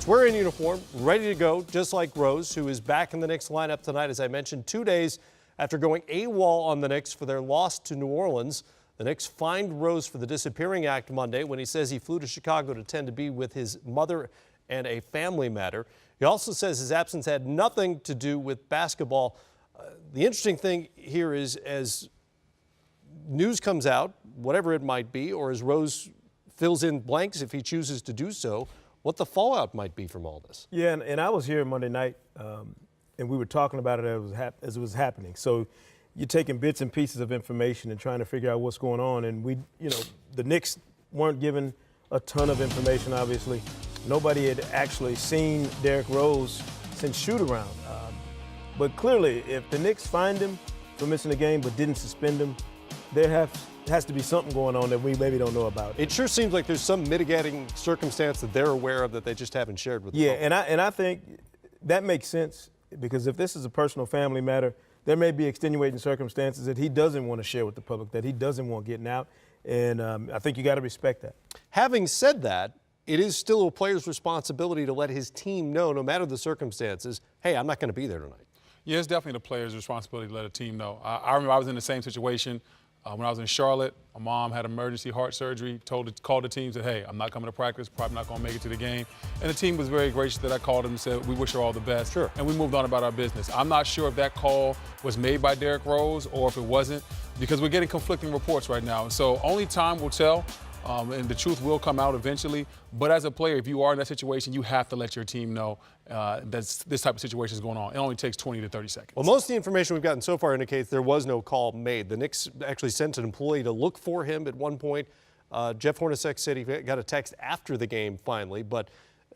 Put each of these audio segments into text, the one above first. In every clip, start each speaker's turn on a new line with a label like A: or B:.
A: Knicks were in uniform, ready to go, just like Rose, who is back in the Knicks lineup tonight, as I mentioned, 2 days after going AWOL on the Knicks for their loss to New Orleans. The Knicks fined Rose for the disappearing act Monday when he says he flew to Chicago to tend to be with his mother and a family matter. He also says his absence had nothing to do with basketball. The interesting thing here is, as news comes out, whatever it might be, or as Rose fills in blanks if he chooses to do so, what the fallout might be from all this.
B: Yeah, and I was here Monday night, and we were talking about it as it was happening. So you're taking bits and pieces of information and trying to figure out what's going on. And the Knicks weren't given a ton of information, obviously. Nobody had actually seen Derrick Rose since shoot-around. But clearly, if the Knicks fined him for missing the game but didn't suspend him, there has to be something going on that we maybe don't know about.
A: It sure seems like there's some mitigating circumstance that they're aware of that they just haven't shared with the public.
B: And I think that makes sense, because if this is a personal family matter, there may be extenuating circumstances that he doesn't want to share with the public, that he doesn't want getting out, and I think you got to respect that.
A: Having said that, it is still a player's responsibility to let his team know, no matter the circumstances, hey, I'm not going to be there tonight.
C: Yeah, it's definitely the player's responsibility to let a team know. I remember I was in the same situation when I was in Charlotte. My mom had emergency heart surgery, called the team, said, hey, I'm not coming to practice, probably not going to make it to the game. And the team was very gracious that I called them and said, we wish her all the best.
A: Sure.
C: And we moved on about our business. I'm not sure if that call was made by Derrick Rose or if it wasn't, because we're getting conflicting reports right now. So only time will tell. And the truth will come out eventually. But as a player, if you are in that situation, you have to let your team know that this type of situation is going on. It only takes 20 to 30 seconds.
A: Well, most of the information we've gotten so far indicates there was no call made. The Knicks actually sent an employee to look for him at one point. Jeff Hornacek said he got a text after the game finally. But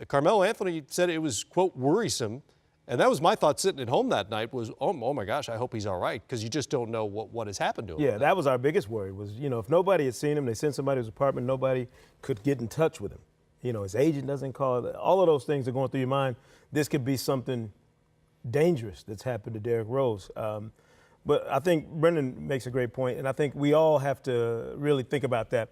A: Carmelo Anthony said it was, quote, worrisome. And that was my thought sitting at home that night was, oh my gosh, I hope he's all right, because you just don't know what has happened to him.
B: Yeah, that was our biggest worry was, if nobody had seen him, they sent somebody to his apartment, nobody could get in touch with him. His agent doesn't call. All of those things are going through your mind. This could be something dangerous that's happened to Derrick Rose. But I think Brendan makes a great point, and I think we all have to really think about that.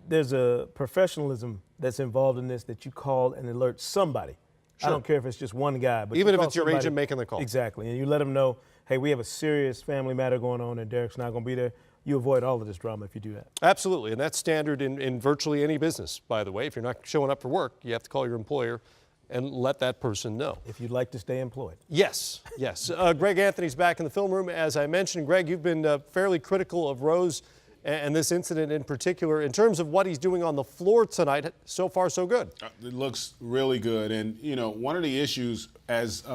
B: There's a professionalism that's involved in this, that you call and alert somebody. Sure. I don't care if it's just one guy. But
A: even if it's your agent making the call.
B: Exactly. And you let them know, hey, we have a serious family matter going on and Derrick's not going to be there. You avoid all of this drama if you do that.
A: Absolutely. And that's standard in virtually any business, by the way. If you're not showing up for work, you have to call your employer and let that person know.
B: If you'd like to stay employed.
A: Yes, yes. Greg Anthony's back in the film room. As I mentioned, Greg, you've been fairly critical of Rose and this incident in particular. In terms of what he's doing on the floor tonight, so far so good.
D: It looks really good. And, one of the issues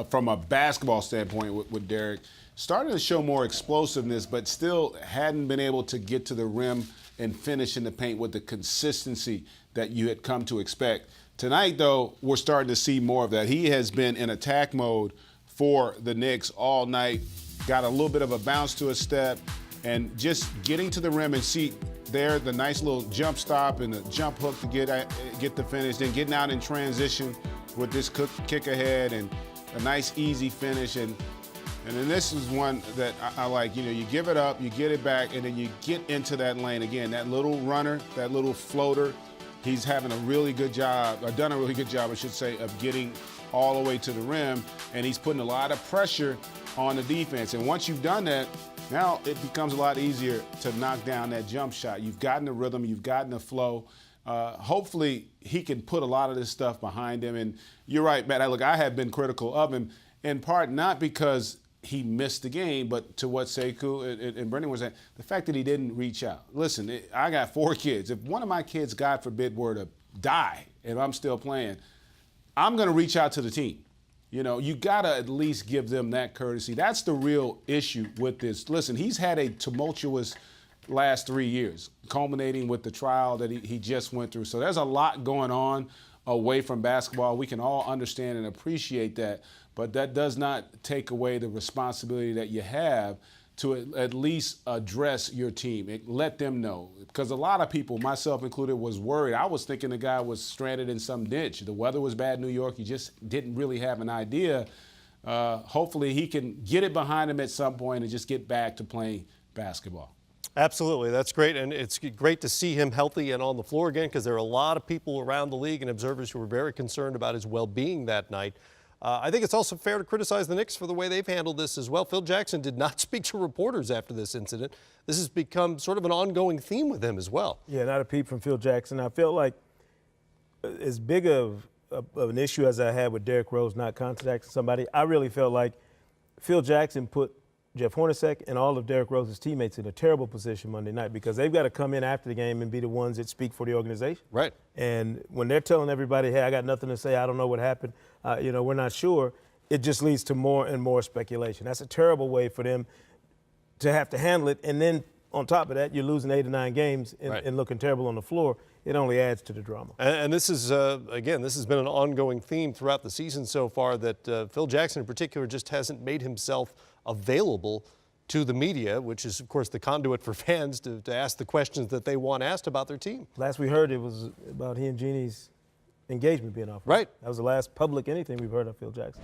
D: from a basketball standpoint with Derrick, starting to show more explosiveness, but still hadn't been able to get to the rim and finish in the paint with the consistency that you had come to expect. Tonight, though, we're starting to see more of that. He has been in attack mode for the Knicks all night, got a little bit of a bounce to his step, and just getting to the rim and see there the nice little jump stop and the jump hook to get the finish, then getting out in transition with this kick ahead and a nice easy finish. And then this is one that I like. You give it up, you get it back, and then you get into that lane again. That little runner, that little floater, he's having a really good job, or done a really good job, I should say, of getting all the way to the rim, and he's putting a lot of pressure on the defense. And once you've done that, now it becomes a lot easier to knock down that jump shot. You've gotten the rhythm, you've gotten the flow. Hopefully he can put a lot of this stuff behind him. And you're right, Matt. Look, I have been critical of him, in part not because he missed the game, but to what Sekou and Brendan was saying, the fact that he didn't reach out. Listen, I got 4 kids. If one of my kids, God forbid, were to die and I'm still playing, I'm going to reach out to the team. You got to at least give them that courtesy. That's the real issue with this. Listen, he's had a tumultuous last 3 years, culminating with the trial that he just went through. So there's a lot going on away from basketball. We can all understand and appreciate that, but that does not take away the responsibility that you have to at least address your team. Let them know. Because a lot of people, myself included, was worried. I was thinking the guy was stranded in some ditch. The weather was bad in New York. He just didn't really have an idea. Hopefully he can get it behind him at some point and just get back to playing basketball.
A: Absolutely. That's great. And it's great to see him healthy and on the floor again, because there are a lot of people around the league and observers who were very concerned about his well-being that night. I think it's also fair to criticize the Knicks for the way they've handled this as well. Phil Jackson did not speak to reporters after this incident. This has become sort of an ongoing theme with him as well.
B: Yeah, not a peep from Phil Jackson. I felt like as big of an issue as I had with Derrick Rose not contacting somebody, I really felt like Phil Jackson put Jeff Hornacek and all of Derrick Rose's teammates in a terrible position Monday night, because they've got to come in after the game and be the ones that speak for the organization.
A: Right.
B: And when they're telling everybody, hey, I got nothing to say, I don't know what happened, we're not sure, it just leads to more and more speculation. That's a terrible way for them to have to handle it. And then on top of that, you're losing 8 or 9 games and looking terrible on the floor. It only adds to the drama.
A: And this is, again, this has been an ongoing theme throughout the season so far, that Phil Jackson in particular just hasn't made himself available to the media, which is, of course, the conduit for fans to ask the questions that they want asked about their team.
B: Last we heard, it was about he and Jeannie's engagement being off.
A: Right.
B: That was the last public anything we've heard of Phil Jackson.